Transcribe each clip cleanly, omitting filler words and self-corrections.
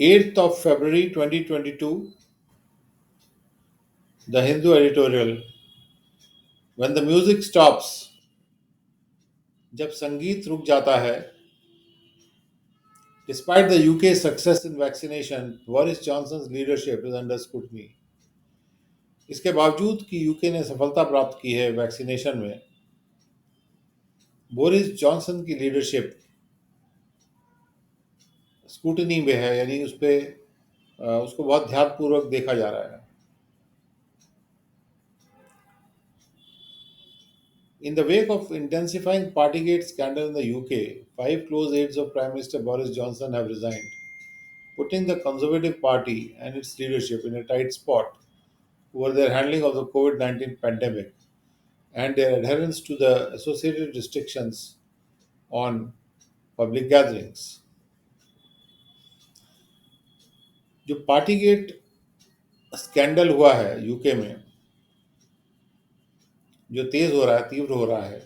8th of February 2022, The Hindu editorial. When the music stops, जब संगीत रुक जाता है, despite the UK's success in vaccination, Boris Johnson's leadership is under scrutiny. इसके बावजूद कि यूके ने सफलता प्राप्त की है वैक्सीनेशन में, बोरिस जॉनसन की लीडरशिप स्क्रूटनी में है, यानी उस पे उसको बहुत ध्यानपूर्वक देखा जा रहा है. In the wake of intensifying Partygate scandal in the UK, 5 close aides of Prime Minister Boris Johnson have resigned, putting the Conservative Party and its leadership in a tight spot over their handling of the COVID-19 pandemic and their adherence to the associated restrictions on public gatherings. जो Partygate scandal हुआ है UK में, जो तेज हो रहा है, तीव्र हो रहा है,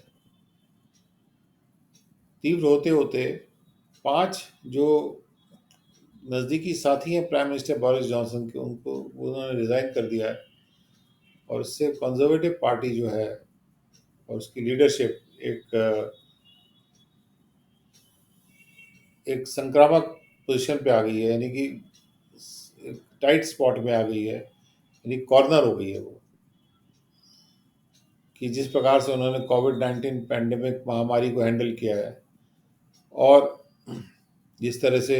तीव्र होते होते 5 जो नज़दीकी साथी हैं प्राइम मिनिस्टर बोरिस जॉनसन के, उनको उन्होंने रिज़ाइन कर दिया है. और इससे कंजर्वेटिव पार्टी जो है और उसकी लीडरशिप एक संक्रामक पोजीशन पे आ गई है, यानी कि टाइट स्पॉट में आ गई है, यानी कॉर्नर हो गई है वो. कि जिस प्रकार से उन्होंने कोविड-19 पैंडेमिक महामारी को हैंडल किया है और जिस तरह से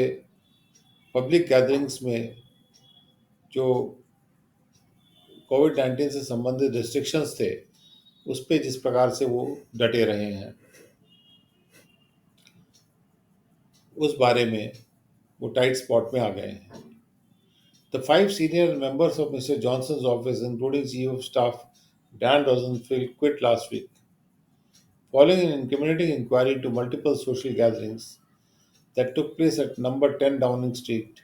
पब्लिक गैदरिंग्स में जो कोविड-19 से संबंधित रिस्ट्रिक्शंस थे, उस पे जिस प्रकार से वो डटे रहे हैं, उस बारे में वो टाइट स्पॉट में आ गए हैं. The 5 senior members of Mr. Johnson's office, including Chief of Staff Dan Rosenfeld, quit last week, following an incriminating inquiry into multiple social gatherings that took place at number 10 Downing Street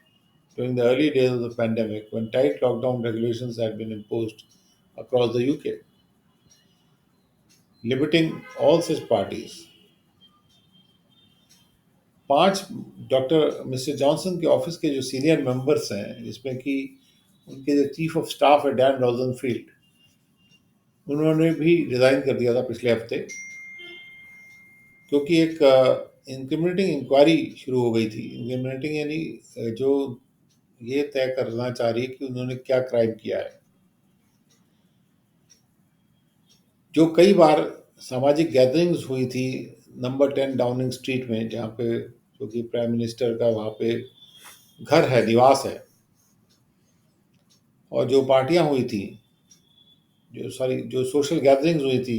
during the early days of the pandemic, when tight lockdown regulations had been imposed across the UK, limiting all such parties. 5 doctor mister Johnson के office के जो senior members हैं, जिसमें कि उनके जो chief of staff है Dan रोजनफील्ड, उन्होंने भी रिज़ाइन कर दिया था पिछले हफ्ते, क्योंकि एक इंक्रिमिनेटिंग इंक्वायरी शुरू हो गई थी. इंक्रिमिनेटिंग यानी जो ये तय करना चाह रही है कि उन्होंने क्या क्राइम किया है. जो कई बार सामाजिक गैदरिंग्स हुई थी नंबर 10 डाउनिंग स्ट्रीट में, जहाँ पे जो कि प्राइम मिनिस्टर का वहाँ पे घर है, निवास है, और जो पार्टियां हुई थी, जो सोशल गैदरिंग्स हुई थी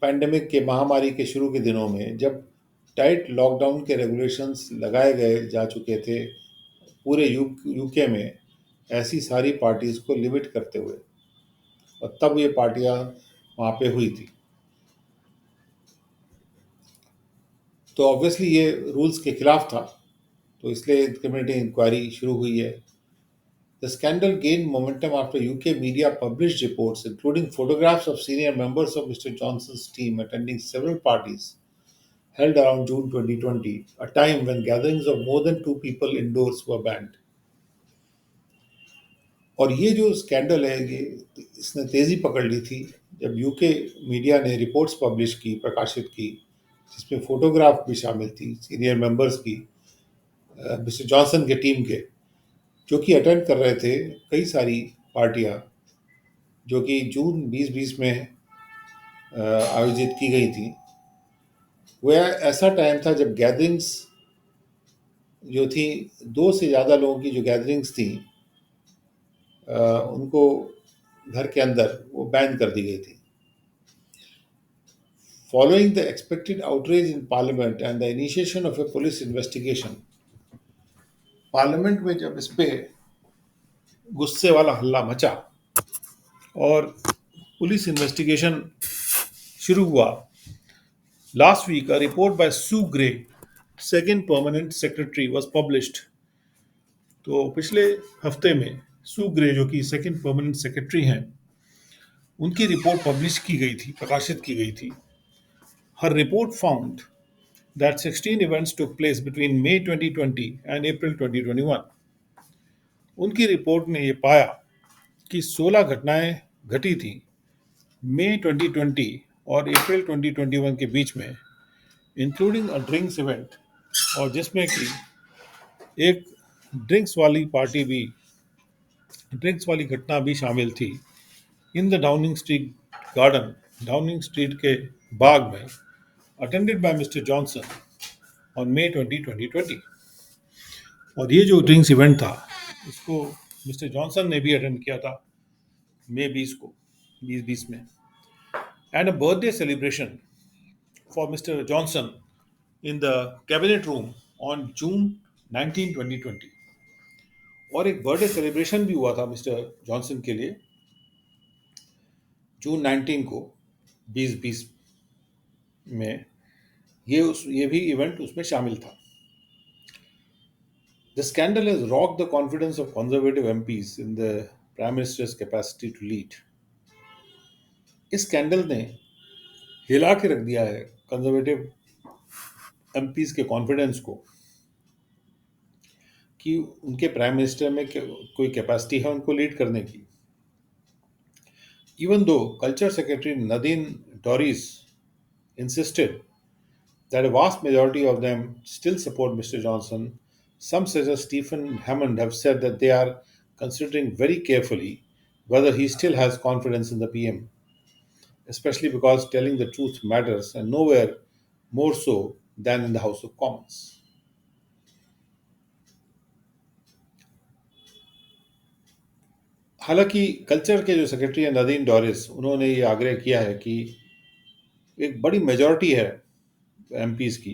पैंडेमिक के महामारी के शुरू के दिनों में, जब टाइट लॉकडाउन के रेगुलेशंस लगाए गए जा चुके थे पूरे यूके में, ऐसी सारी पार्टीज को लिमिट करते हुए, और तब ये पार्टियां वहाँ पे हुई थी. तो ऑब्वियसली ये रूल्स के खिलाफ था, तो इसलिए कमेटी इंक्वायरी शुरू हुई है. The scandal gained momentum after UK media published reports, including photographs of senior members of Mr. Johnson's team attending several parties held around June 2020, a time when gatherings of more than 2 people indoors were banned. और ये जो scandal है, ये इसने तेज़ी पकड़ ली थी जब यूके मीडिया ने रिपोर्ट्स पब्लिश की, प्रकाशित की, जिसमें फोटोग्राफ भी शामिल थी सीनियर मेंबर्स की, मिस्टर जॉनसन के टीम के, जो कि अटेंड कर रहे थे कई सारी पार्टियां जो कि जून 2020 में आयोजित की गई थी. वह ऐसा टाइम था जब गैदरिंग्स जो थी, 2 से ज़्यादा लोगों की जो गैदरिंग्स थी, उनको घर के अंदर वो बैन कर दी गई थी. Following the expected outrage in Parliament and the initiation of a police investigation, parliament में जब इस पे गुस्से वाला हल्ला मचा और पुलिस इन्वेस्टिगेशन शुरू हुआ, last week a report by Sue Gray, second permanent secretary, was published. तो पिछले हफ्ते में सू ग्रे, जो कि सेकंड परमानेंट सेक्रेटरी हैं, उनकी रिपोर्ट पब्लिश की गई थी, प्रकाशित की गई थी. Her report found that 16 events took place between May 2020 and April 2021. उनकी रिपोर्ट ने ये पाया कि 16 घटनाएं घटी थी मई 2020 और अप्रैल 2021 के बीच में, इंक्लूडिंग अ ड्रिंक्स इवेंट, और जिसमें कि एक ड्रिंक्स वाली पार्टी भी ड्रिंक्स वाली घटना भी शामिल थी in the Downing Street garden, Downing Street के बाग में, attended by mister Johnson on May 2020। और ये जो ड्रिंक्स इवेंट था, इसको मिस्टर जॉनसन ने भी अटेंड किया था मई 20 को, 2020 में, and a birthday celebration for mister Johnson in the cabinet room on June 19, 2020। और एक बर्थडे सेलिब्रेशन भी हुआ था मिस्टर जॉनसन के लिए जून 19 को, 2020 में। ये भी इवेंट उसमें शामिल था। The scandal has rocked the confidence of conservative MPs in the prime minister's capacity to lead. इस स्कैंडल ने हिला के रख दिया है कंजर्वेटिव एमपीज के कॉन्फिडेंस को कि उनके प्राइम मिनिस्टर में कोई कैपेसिटी है उनको लीड करने की। Even though culture secretary Nadine Dorries insisted that a vast majority of them still support Mr. Johnson, some such as Stephen Hammond have said that they are considering very carefully whether he still has confidence in the PM, especially because telling the truth matters and nowhere more so than in the House of Commons. हालांकि culture के जो secretary हैं नदीन Doris, उन्होंने ये आग्रह किया है कि एक बड़ी मेजॉरिटी है एमपीज की,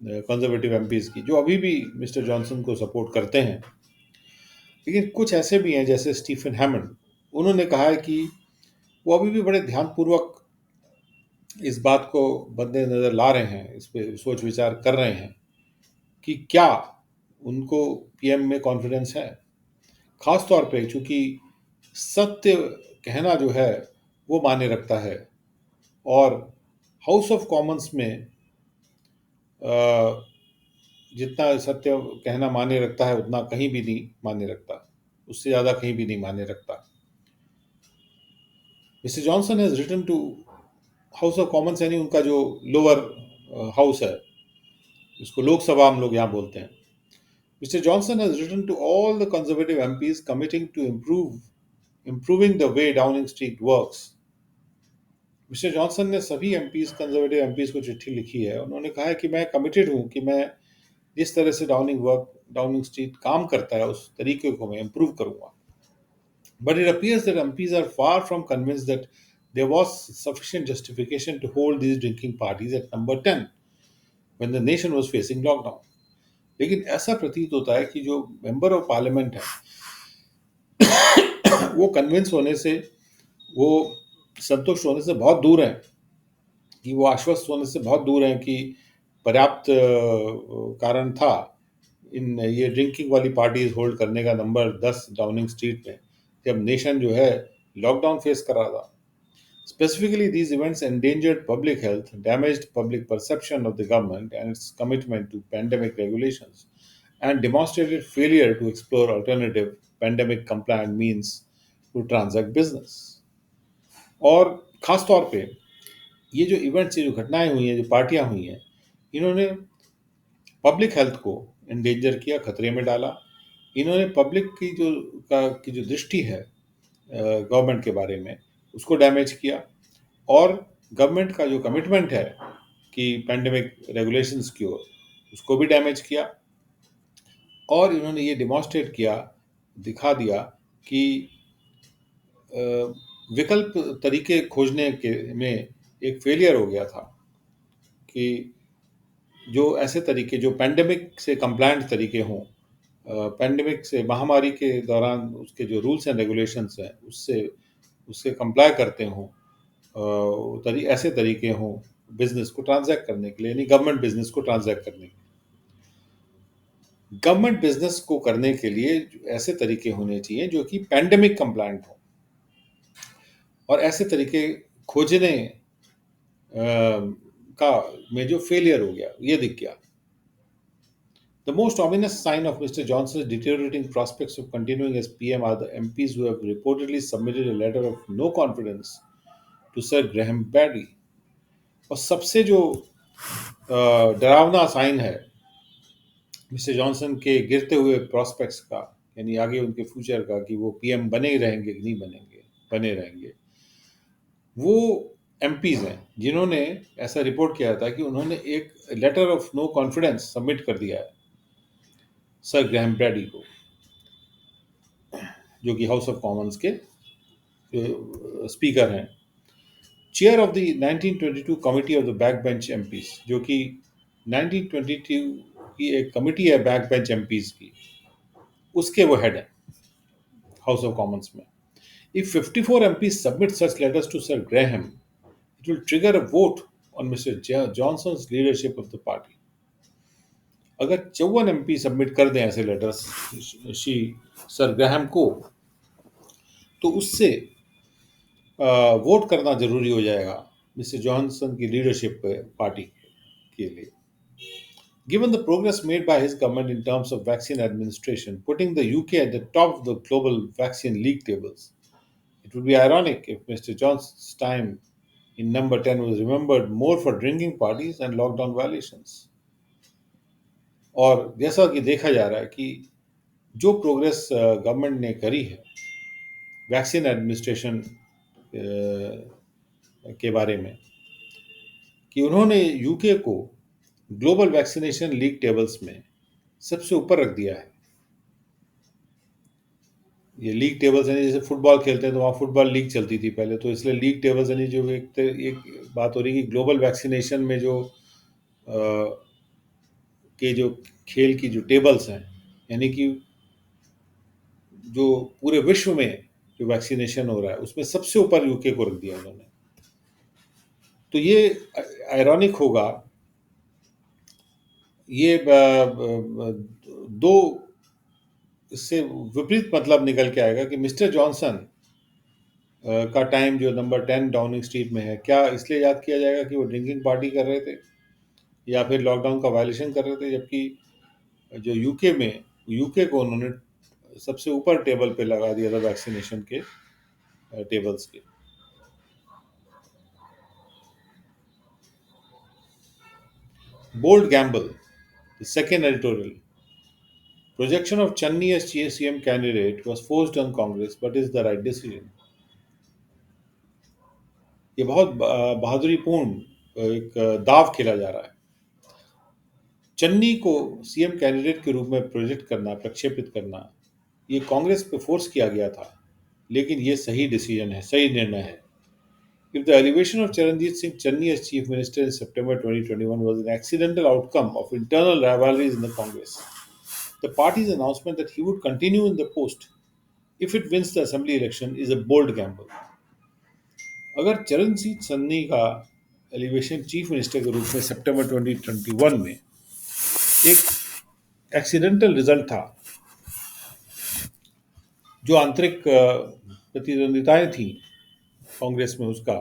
कंजर्वेटिव एमपीज की, जो अभी भी मिस्टर जॉनसन को सपोर्ट करते हैं। लेकिन कुछ ऐसे भी हैं जैसे स्टीफन हैमंड, उन्होंने कहा है कि वो अभी भी बड़े ध्यानपूर्वक इस बात को मद्देनजर ला रहे हैं, इस पे सोच विचार कर रहे हैं कि क्या उनको पीएम में कॉन्फिडेंस है। खास तौर पे चूंकि सत्य कहना जो है वो माने रखता है, और हाउस ऑफ कॉमन्स में जितना सत्य कहना माने रखता है उतना कहीं भी नहीं माने रखता, उससे ज़्यादा कहीं भी नहीं माने रखता। Mister Johnson has written to House of Commons, यानी उनका जो लोअर हाउस है, जिसको लोकसभा हम लोग यहाँ बोलते हैं। Mister Johnson has written to all the conservative MPs committing to improving the way Downing Street works. Mister Johnson ने सभी एमपीज, कंजर्वेटिव एमपीज को चिट्ठी लिखी है। उन्होंने कहा है कि मैं कमिटेड हूँ कि मैं जिस तरह से डाउनिंग स्ट्रीट काम करता है उस तरीके को मैं इम्प्रूव करूंगा। But it appears that MPs are far from convinced that there was sufficient justification to hold these drinking parties at number 10 when the nation was facing lockdown. लेकिन ऐसा प्रतीत होता है कि जो मेंबर ऑफ पार्लियामेंट है वो कन्विंस होने से, वो संतुष्ट होने से बहुत दूर हैं, कि वो आश्वस्त होने से बहुत दूर हैं कि पर्याप्त कारण था इन ये ड्रिंकिंग वाली पार्टीज होल्ड करने का नंबर 10 डाउनिंग स्ट्रीट में, जब नेशन जो है लॉकडाउन फेस कर रहा था। Specifically, these events endangered public health, damaged public perception of the government and its commitment to pandemic regulations, and demonstrated failure to explore alternative pandemic compliant means to transact business. और खास तौर पे ये जो events, ये जो घटनाएं हुई हैं, जो पार्टियां हुई हैं, इन्होंने पब्लिक हेल्थ को एंडेंजर किया, खतरे में डाला। इन्होंने पब्लिक की जो दृष्टि है गवर्नमेंट के बारे में, उसको डैमेज किया, और गवर्नमेंट का जो कमिटमेंट है कि पैंडेमिक रेगुलेशंस की ओर, उसको भी डैमेज किया। और इन्होंने ये डिमॉन्स्ट्रेट किया, दिखा दिया कि विकल्प तरीके खोजने के में एक फेलियर हो गया था, कि जो ऐसे तरीके जो पैंडेमिक से कंप्लायंट तरीके हों, पैंडेमिक से, महामारी के दौरान उसके जो रूल्स एंड रेगुलेशंस हैं उससे कंप्लाई करते हों, ऐसे तरीके हों बिजनेस को ट्रांजैक्ट करने के लिए, यानी गवर्नमेंट बिजनेस को ट्रांजैक्ट करने के लिए। गवर्नमेंट बिजनेस को करने के लिए ऐसे तरीके होने चाहिए जो कि पैंडेमिक कंप्लायंट हो, और ऐसे तरीके खोजने का में जो फेलियर हो गया, ये दिख गया. The most ominous sign of Mr. Johnson's deteriorating prospects of continuing as PM are the MPs who have reportedly submitted a letter of no confidence to Sir Graham Barry. और सबसे जो डरावना साइन है मिस्टर जॉनसन के गिरते हुए prospects का, यानी आगे उनके फ्यूचर का, कि वो पीएम बने ही रहेंगे कि नहीं बनेंगे, बने रहेंगे, वो एमपीज हैं जिन्होंने ऐसा रिपोर्ट किया था कि उन्होंने एक letter of no confidence submit कर दिया है सर ग्रैहम ब्रैडी को, जो कि हाउस ऑफ कॉमन्स के स्पीकर हैं, chair of the 1922 committee of the back bench MPs, जो कि 1922 की एक कमिटी है बैक बेंच एमपीज की, उसके वो हेड है हाउस ऑफ कॉमन्स में. If 54 MPs submit such letters to Sir Graham, it will trigger a vote on Mr. Johnson's leadership of the party. अगर 54 एमपी सबमिट कर दें ऐसे लेटर्स श्री सर ग्राहम को, तो उससे वोट करना जरूरी हो जाएगा मिस्टर जॉनसन की लीडरशिप पार्टी के लिए. Given the progress made by his government in terms of vaccine administration, putting the UK at the top of the global vaccine league tables, it would be ironic if Mr. Johnson's time in number 10 was remembered more for drinking parties and lockdown violations. और जैसा कि देखा जा रहा है कि जो progress government ने करी है वैक्सीन एडमिनिस्ट्रेशन के बारे में, कि उन्होंने यूके को ग्लोबल वैक्सीनेशन लीग टेबल्स में सबसे ऊपर रख दिया है. ये लीग टेबल्स यानी जैसे फुटबॉल खेलते हैं तो वहाँ फुटबॉल लीग चलती थी पहले, तो इसलिए लीग टेबल्स यानी जो एक बात हो रही है कि ग्लोबल वैक्सीनेशन में जो के जो खेल की जो टेबल्स हैं, यानी कि जो पूरे विश्व में जो वैक्सीनेशन हो रहा है उसमें सबसे ऊपर यूके को रख दिया उन्होंने. तो ये आयरॉनिक होगा, ये दो इससे विपरीत मतलब निकल के आएगा कि मिस्टर जॉनसन का टाइम जो नंबर 10 डाउनिंग स्ट्रीट में है, क्या इसलिए याद किया जाएगा कि वो ड्रिंकिंग पार्टी कर रहे थे या फिर लॉकडाउन का वायलेशन कर रहे थे, जबकि जो यूके को उन्होंने सबसे ऊपर टेबल पे लगा दिया था वैक्सीनेशन के टेबल्स के. Bold gamble, the second editorial. Projection of Channi as CM candidate was forced on Congress, but is the right decision. ये बहुत बहादुरीपूर्ण एक दाव खेला जा रहा है. चन्नी को सीएम कैंडिडेट के रूप में प्रोजेक्ट करना, प्रक्षेपित करना, ये कांग्रेस पे फोर्स किया गया था, लेकिन ये सही डिसीजन है, सही निर्णय है. If the elevation of Charanjit Singh Channi as Chief Minister in September 2021 was an accidental outcome of internal rivalries in the Congress, the party's announcement that he would continue in the post if it wins the assembly election is a bold gamble. अगर चरणजीत सन्नी का elevation chief minister के रूप में सितंबर 2021 में एक accidental result था, जो आंतरिक प्रतिद्वंदिताएं थी कांग्रेस में उसका,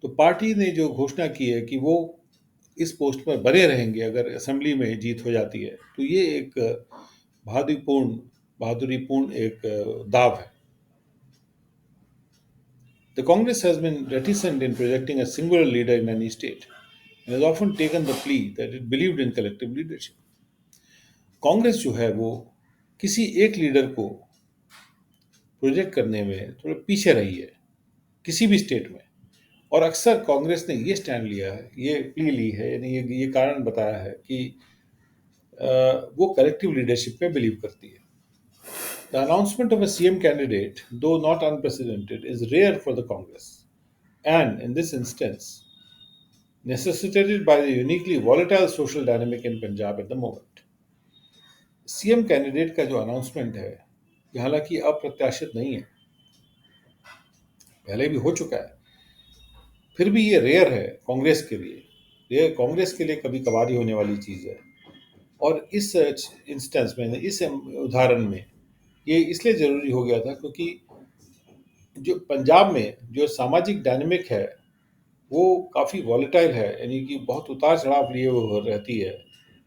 तो पार्टी ने जो घोषणा की है कि वो इस पोस्ट में बने रहेंगे अगर असेंबली में जीत हो जाती है, तो ये एक बहादुरीपूर्ण एक दाव है. The Congress has been reticent in projecting a singular leader in any state and has often taken the plea that it believed in collective leadership. Congress जो है वो किसी एक लीडर को प्रोजेक्ट करने में थोड़ा पीछे रही है किसी भी स्टेट में, और अक्सर कांग्रेस ने ये स्टैंड लिया है, ये प्ली ली है, यानी ये कारण बताया है कि वो कलेक्टिव लिडरशिप पे बिलीव करती है. The announcement of a CM candidate, though not unprecedented, is rare for the Congress, and in this instance, necessitated by the uniquely volatile social dynamic in Punjab at the moment. CM candidate का जो announcement है, ये हालांकि अप्रत्याशित नहीं है, पहले भी हो चुका है, फिर भी ये रेयर है कांग्रेस के लिए. ये कांग्रेस के लिए कभी कभार होने वाली चीज़ है. और इस इंस्टेंस में, इस उदाहरण में ये इसलिए ज़रूरी हो गया था क्योंकि जो पंजाब में जो सामाजिक डायनेमिक है वो काफ़ी वॉलेटाइल है, यानी कि बहुत उतार-चढ़ाव लिए वो रहती है,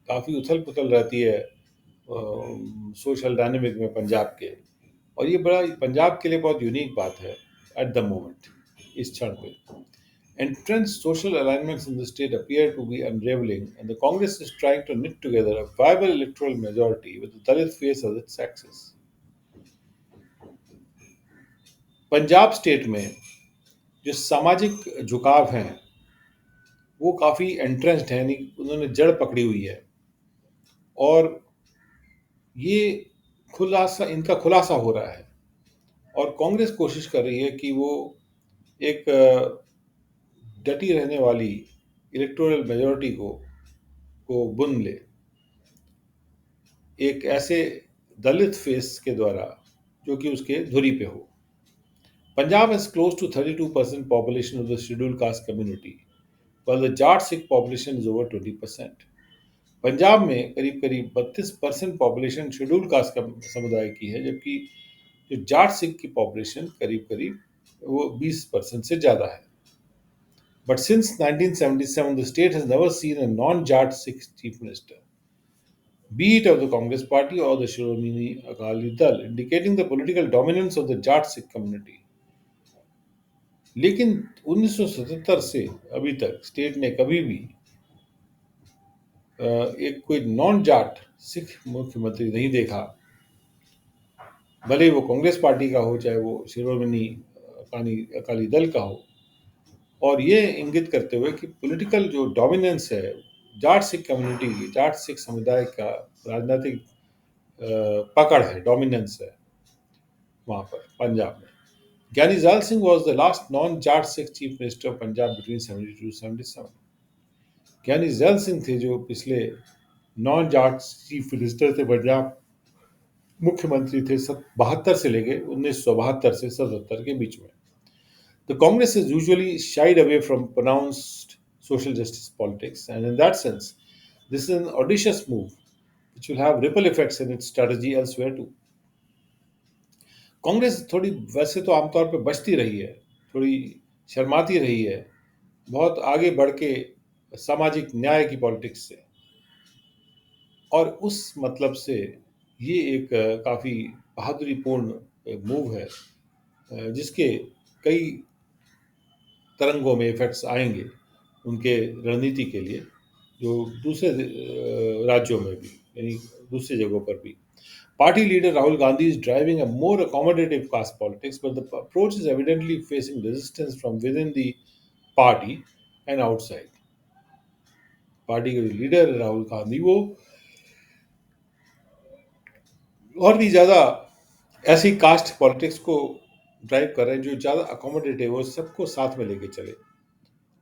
काफ़ी उथल-पुथल रहती है सोशल डायनामिक में पंजाब के। और ये बड़ा पंजाब के लिए बहुत यूनिक बात है एट द मोमेंट, इस क्षण पे। Entrenched social alignments in the state appear to be unraveling, and the Congress is trying to knit together a viable electoral majority with the Dalit face as its axis. Punjab state में जो सामाजिक झुकाव हैं वो काफ़ी एंट्रेंस्ड है, यानी उन्होंने जड़ पकड़ी हुई है। और ये खुलासा इनका खुलासा हो रहा है, और कांग्रेस कोशिश कर रही है कि वो एक डटी रहने वाली इलेक्टोरल मेजोरिटी को बुन ले एक ऐसे दलित फेस के द्वारा जो कि उसके धुरी पे हो। Punjab has close to 32% population of the scheduled caste community, while the Jat Sikh population is over 20%. Punjab में करीब करीब 32% पॉपुलेशन शेड्यूल कास्ट समुदाय की है, जबकि जो जाट सिख की पॉपुलेशन करीब करीब वो 20% से ज़्यादा है। But since 1977, the state has never seen a non-Jat Sikh chief minister, be it of the Congress party or the Shiromani Akali Dal, indicating the political dominance of the Jat Sikh community. लेकिन 1977 से अभी तक state ने कभी भी एक कोई non Jat Sikh मुख्यमंत्री नहीं देखा, भले ही वो कांग्रेस पार्टी का हो चाहे वो शिरोमणि अकाली दल का हो। और ये इंगित करते हुए कि पॉलिटिकल जो डोमिनेंस है जाट सिख कम्युनिटी की, जाट सिख समुदाय का राजनीतिक पकड़ है, डोमिनेंस है वहाँ पर पंजाब में। Giani Zail Singh was the last non Jat Sikh chief minister of Punjab between 72 to 77। Giani Zail Singh थे जो पिछले नॉन जाट चीफ मिनिस्टर थे, पंजाब मुख्यमंत्री थे 72 से लेके 1972 से 77 के बीच में। The Congress has usually shied away from pronounced social justice politics, and in that sense, this is an audacious move which will have ripple effects in its strategy elsewhere too. Congress थोड़ी वैसे तो आमतौर पे बचती रही है, थोड़ी शर्माती रही है बहुत आगे बढ़ के सामाजिक न्याय की पॉलिटिक्स से, और उस मतलब से ये एक काफ़ी बहादुरीपूर्ण मूव है जिसके कई तरंगों में इफेक्ट्स आएंगे उनके रणनीति के लिए, जो दूसरे राज्यों में भी, यानी दूसरी जगहों पर भी। Party leader Rahul Gandhi is driving a more accommodative caste politics, but the approach is evidently facing resistance from within the party and outside. Party के लीडर राहुल गांधी वो और भी ज़्यादा ऐसी कास्ट पॉलिटिक्स को ड्राइव कर रहे हैं जो ज़्यादा अकोमोडेटिव हो, सबको साथ में लेके चले।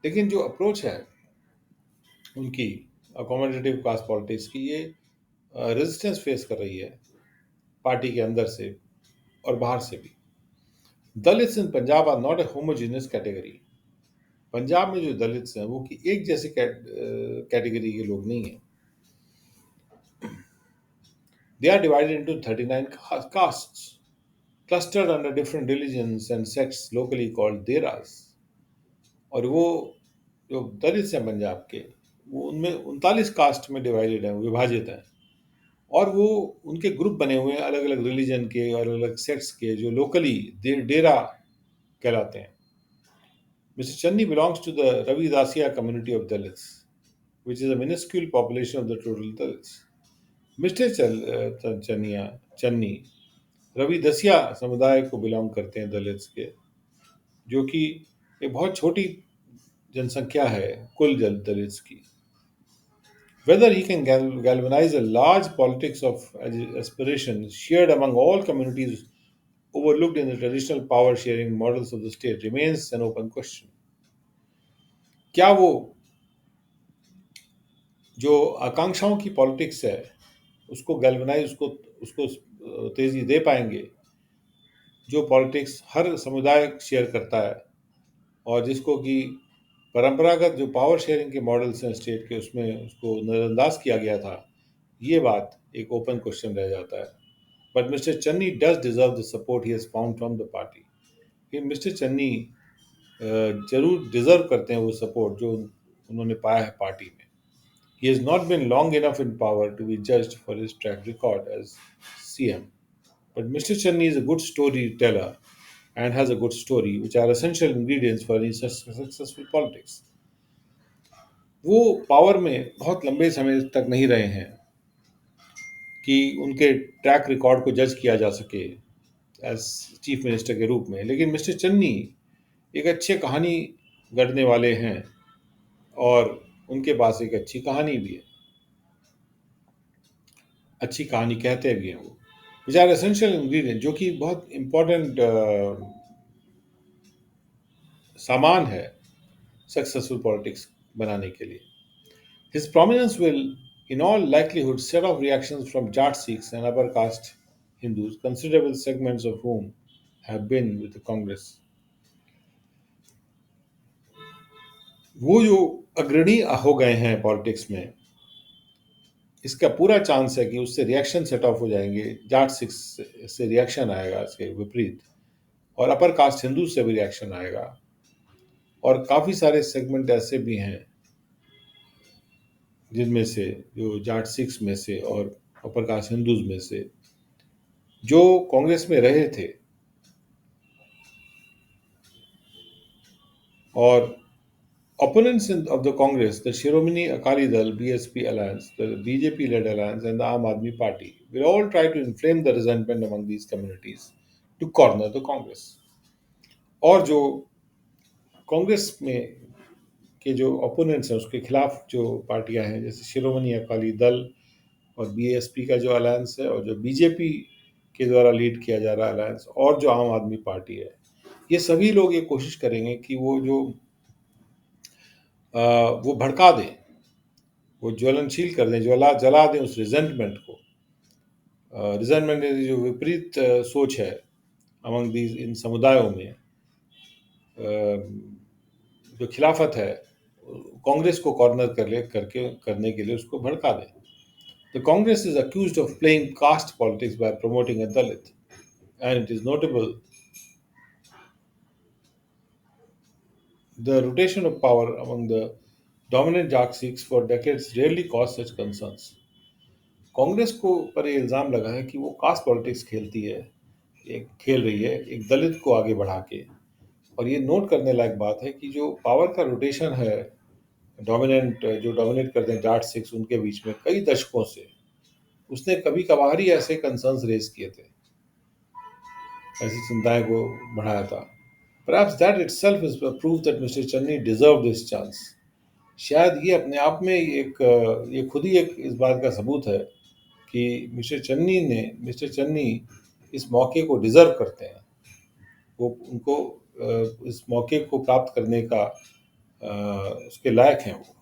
लेकिन जो अप्रोच है उनकी अकोमोडेटिव कास्ट पॉलिटिक्स की, ये रेजिस्टेंस फेस कर रही है पार्टी के अंदर से और बाहर से भी। Dalits in Punjab are not a homogeneous category. Punjab में जो दलित्स हैं वो कि एक जैसे कैटेगरी के लोग नहीं हैं। They are divided into 39 castes clustered under different religions and sects locally called deras। और वो जो दलित हैं पंजाब के, वो उनमें 39 कास्ट में डिवाइडेड हैं, विभाजित हैं, और वो उनके ग्रुप बने हुए हैं अलग अलग रिलीजन के और अलग अलग सेक्ट्स के, जो लोकली डेरा कहलाते हैं। Mister Channi belongs to the Ravidassia community of Dalits, which is a minuscule population of the total Dalits. Mister Channi Ravidassia समुदाय को बिलोंग करते हैं दलित्स के, जो कि एक बहुत छोटी जनसंख्या है कुल दलित्स की। Whether he can galvanize a large politics of aspiration shared among all communities overlooked in the traditional power sharing models of the state remains an open question. क्या वो जो आकांक्षाओं की पॉलिटिक्स है उसको गैल्वनाइज, उसको तेजी दे पाएंगे, जो पॉलिटिक्स हर समुदाय शेयर करता है और जिसको कि परंपरागत जो पावर शेयरिंग के मॉडल्स हैं स्टेट के, उसमें उसको नज़रअंदाज किया गया था। ये बात एक ओपन क्वेश्चन रह जाता है। But mister Channi does deserve the support he has found from the party. Mister Channi ज़रूर डिज़र्व करते हैं वो सपोर्ट जो उन्होंने पाया है पार्टी में. He has not been long enough in power to be judged for his track record as CM. But Mr. Channi is a good storyteller and has a good story, which are essential ingredients for any successful politics. वो power में बहुत लंबे समय तक नहीं रहे हैं कि उनके ट्रैक रिकॉर्ड को जज किया जा सके एज चीफ मिनिस्टर के रूप में, लेकिन मिस्टर चन्नी एक अच्छे कहानी गढ़ने वाले हैं और उनके पास एक अच्छी कहानी भी है, अच्छी कहानी कहते भी हैं वो. विच आर एसेंशियल इंग्रेडिएंट, जो कि बहुत इम्पोर्टेंट सामान है सक्सेसफुल पॉलिटिक्स बनाने के लिए. His prominence will, in all likelihood, set off reactions from Jat Sikhs and upper caste Hindus, considerable segments of whom have been with the Congress. वो जो अग्रणी हो गए हैं पॉलिटिक्स में, इसका पूरा चांस है कि उससे रिएक्शन सेट ऑफ हो जाएंगे. जाट सिक्स से रिएक्शन आएगा इसके विपरीत, और अपर कास्ट हिंदू से भी रिएक्शन आएगा, और काफ़ी सारे सेगमेंट ऐसे भी हैं जिनमें से, जो जाट सिक्स में से और अपर कास्ट हिंदूज में से, जो कांग्रेस में रहे थे और opponents of the Congress, the Shiromani Akali Dal (BSP) alliance, the BJP-led alliance, and the Aam Aadmi Party will all try to inflame the resentment among these communities to corner the Congress. और जो कांग्रेस में के जो opponents हैं उसके खिलाफ जो पार्टियां हैं, जैसे शिरोमणि अकाली दल और बीएसपी का जो अलायंस है, और जो बीजेपी के द्वारा लीड किया जा रहा अलायंस, और जो आम आदमी पार्टी है, ये सभी लोग ये कोशिश करेंगे कि वो जो वो भड़का दें, वो ज्वलनशील कर दें, जला दें उस रिजेंटमेंट को. रिजेंटमेंट जो विपरीत सोच है अमंग दीज इन समुदायों में, जो खिलाफत है, कांग्रेस को कॉर्नर करने के लिए उसको भड़का दें. The Congress is accused of playing caste politics by promoting a Dalit, and it is notable the rotation of power among the dominant Jat Sikhs for decades rarely caused such concerns. Congress को पर ये इल्ज़ाम लगा है कि वो caste politics खेल रही है एक दलित को आगे बढ़ा के. और ये नोट करने लायक बात है कि जो पावर का रोटेशन है, जो डोमिनेट करते हैं जाट सिक्स, उनके बीच में कई दशकों से, उसने कभी कभार ही ऐसे कंसर्न्स रेज किए थे, ऐसी चिंताएं को बढ़ाया था. Perhaps that itself is a proof that Mr. Channi deserved this chance. शायद ये अपने आप में ये खुद ही एक इस बात का सबूत है कि मिस्टर चन्नी इस मौके को डिजर्व करते हैं. वो उनको इस मौके को प्राप्त करने का उसके लायक हैं वो.